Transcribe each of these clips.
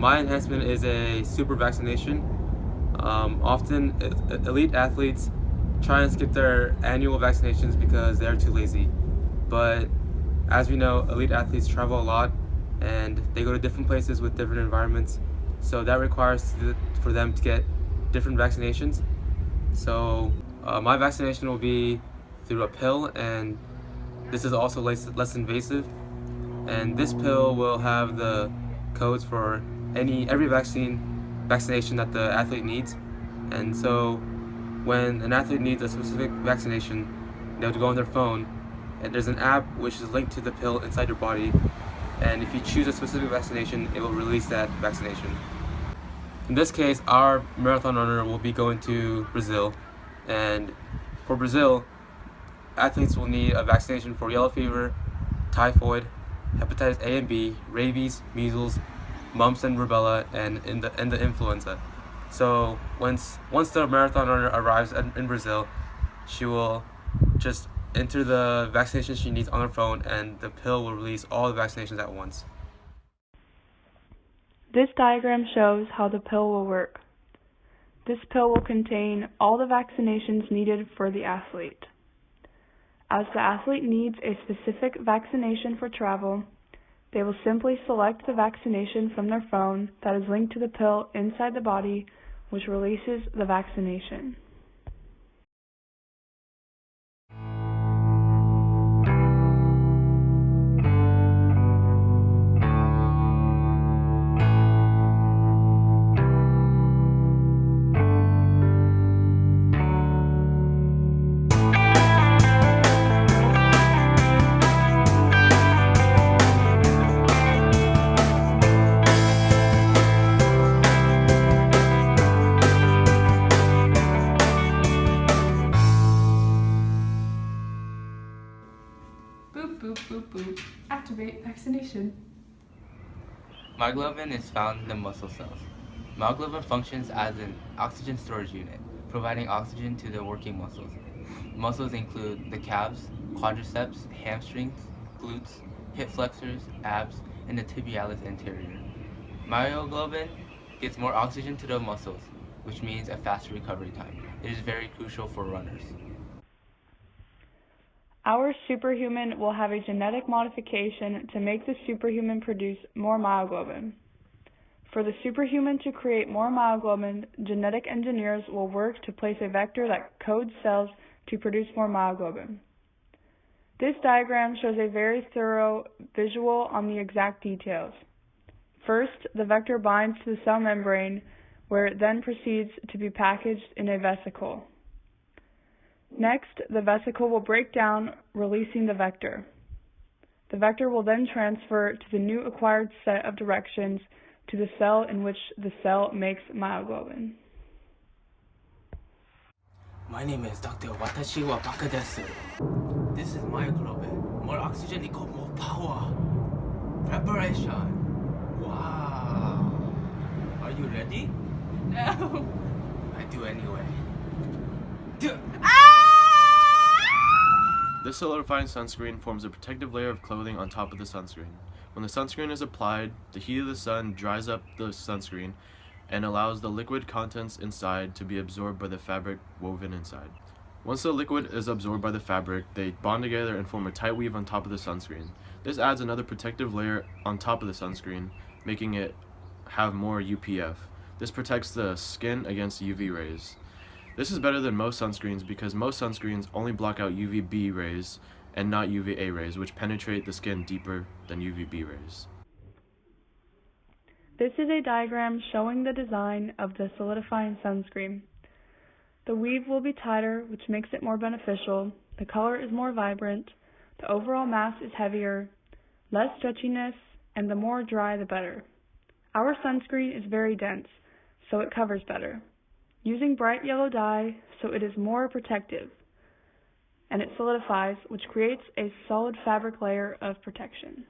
My enhancement is a super vaccination. Often, elite athletes try and skip their annual vaccinations because they're too lazy. But as we know, elite athletes travel a lot and they go to different places with different environments. So that requires for them to get different vaccinations. So my vaccination will be through a pill, and this is also less invasive. And this pill will have the codes for every vaccination that the athlete needs. And so when an athlete needs a specific vaccination, they have to go on their phone, and there's an app which is linked to the pill inside your body. And if you choose a specific vaccination, it will release that vaccination. In this case, our marathon runner will be going to Brazil, and for Brazil, athletes will need a vaccination for yellow fever, typhoid, hepatitis A and B, rabies, measles, mumps and rubella, and the influenza. So once the marathon runner arrives in Brazil, she will just enter the vaccination she needs on her phone, and the pill will release all the vaccinations at once. This diagram shows how the pill will work. This pill will contain all the vaccinations needed for the athlete. As the athlete needs a specific vaccination for travel, they will simply select the vaccination from their phone that is linked to the pill inside the body, which releases the vaccination. Boop, boop, boop, boop. Activate vaccination. Myoglobin is found in the muscle cells. Myoglobin functions as an oxygen storage unit, providing oxygen to the working muscles. Muscles include the calves, quadriceps, hamstrings, glutes, hip flexors, abs, and the tibialis anterior. Myoglobin gets more oxygen to the muscles, which means a faster recovery time. It is very crucial for runners. Our superhuman will have a genetic modification to make the superhuman produce more myoglobin. For the superhuman to create more myoglobin, genetic engineers will work to place a vector that codes cells to produce more myoglobin. This diagram shows a very thorough visual on the exact details. First, the vector binds to the cell membrane, where it then proceeds to be packaged in a vesicle. Next, the vesicle will break down, releasing the vector. The vector will then transfer to the new acquired set of directions to the cell in which the cell makes myoglobin. My name is Dr. Watashi wa baka desu. This is myoglobin. More oxygen equals more power. Preparation. Wow. Are you ready? No. I do anyway. This solidifying sunscreen forms a protective layer of clothing on top of the sunscreen. When the sunscreen is applied, the heat of the sun dries up the sunscreen and allows the liquid contents inside to be absorbed by the fabric woven inside. Once the liquid is absorbed by the fabric, they bond together and form a tight weave on top of the sunscreen. This adds another protective layer on top of the sunscreen, making it have more UPF. This protects the skin against UV rays. This is better than most sunscreens because most sunscreens only block out UVB rays and not UVA rays, which penetrate the skin deeper than UVB rays. This is a diagram showing the design of the solidifying sunscreen. The weave will be tighter, which makes it more beneficial. The color is more vibrant. The overall mass is heavier, less stretchiness, and the more dry the better. Our sunscreen is very dense, so it covers better. Using bright yellow dye, so it is more protective, and it solidifies, which creates a solid fabric layer of protection.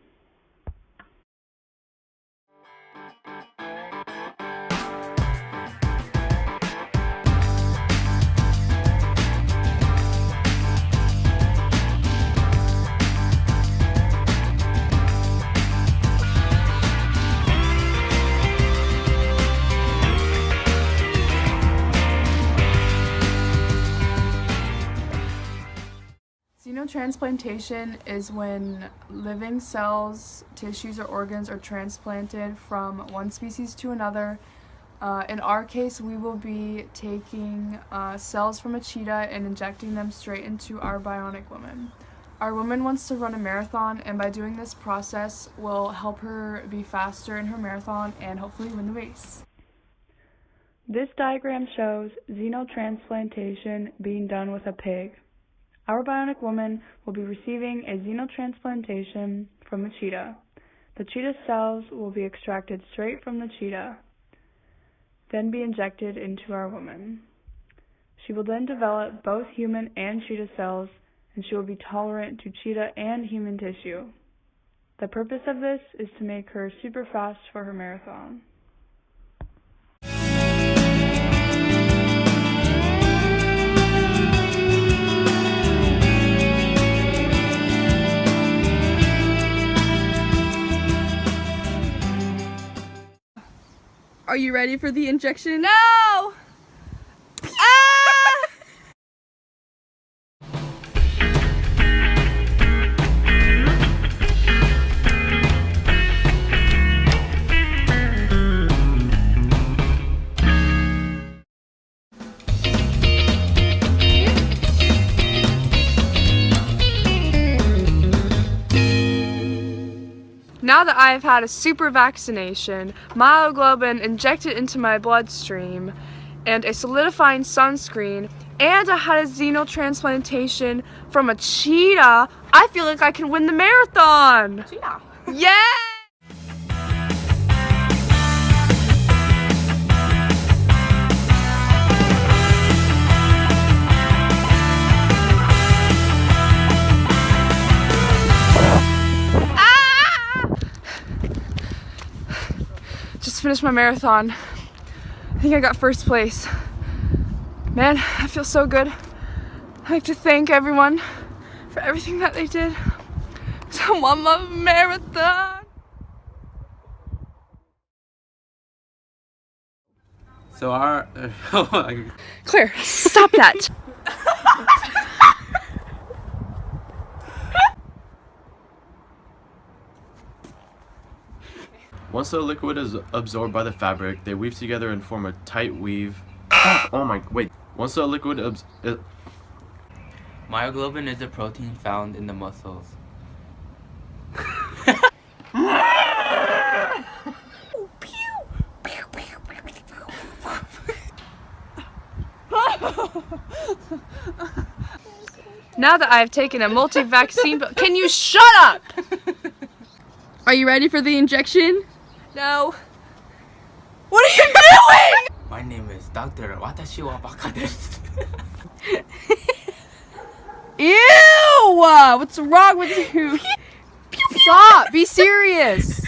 Xenotransplantation is when living cells, tissues, or organs are transplanted from one species to another. In our case, we will be taking cells from a cheetah and injecting them straight into our bionic woman. Our woman wants to run a marathon, and by doing this process, will help her be faster in her marathon and hopefully win the race. This diagram shows xenotransplantation being done with a pig. Our bionic woman will be receiving a xenotransplantation from a cheetah. The cheetah cells will be extracted straight from the cheetah, then be injected into our woman. She will then develop both human and cheetah cells, and she will be tolerant to cheetah and human tissue. The purpose of this is to make her super fast for her marathon. Are you ready for the injection? No! Now that I have had a super vaccination, myoglobin injected into my bloodstream, and a solidifying sunscreen, and I had a xenotransplantation from a cheetah, I feel like I can win the marathon! Cheetah. Yeah! Just finished my marathon. I think I got first place. Man, I feel so good. I'd like to thank everyone for everything that they did. So I won my marathon. So our Claire, stop that. Once the liquid is absorbed by the fabric, they weave together and form a tight weave. Oh my, wait. Once the liquid Myoglobin is a protein found in the muscles. Now that I've taken a multi-vaccine, can you shut up? Are you ready for the injection? No. What are you doing? My name is Dr. Watashi wa baka desu. Ew! What's wrong with you? Stop! Be serious!